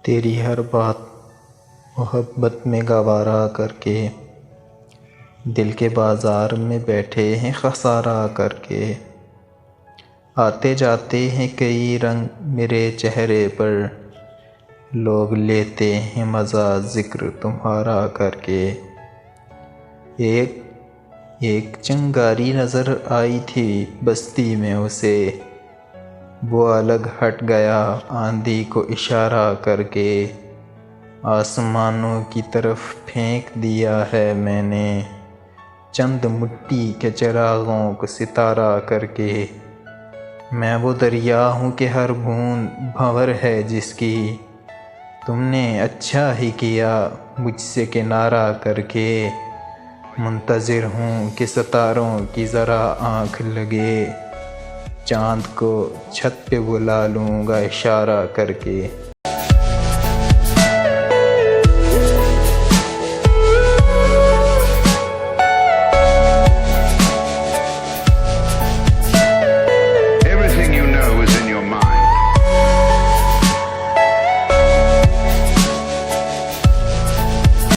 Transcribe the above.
तेरी हर बात मोहब्बत में गवारा करके, दिल के बाज़ार में बैठे हैं खसारा करके। आते जाते हैं कई रंग मेरे चेहरे पर, लोग लेते हैं मज़ा ज़िक्र तुम्हारा करके। एक चिंगारी नज़र आई थी बस्ती में उसे, वो अलग हट गया आंधी को इशारा करके। आसमानों की तरफ फेंक दिया है मैंने, चंद मिट्टी के चिरागों को सितारा करके। मैं वो दरिया हूँ कि हर बूंद भंवर है जिसकी, तुमने अच्छा ही किया मुझसे किनारा करके। मुंतज़िर हूँ कि सितारों की ज़रा आँख लगे, चाँद को छत पे बुला लूँगा इशारा करके।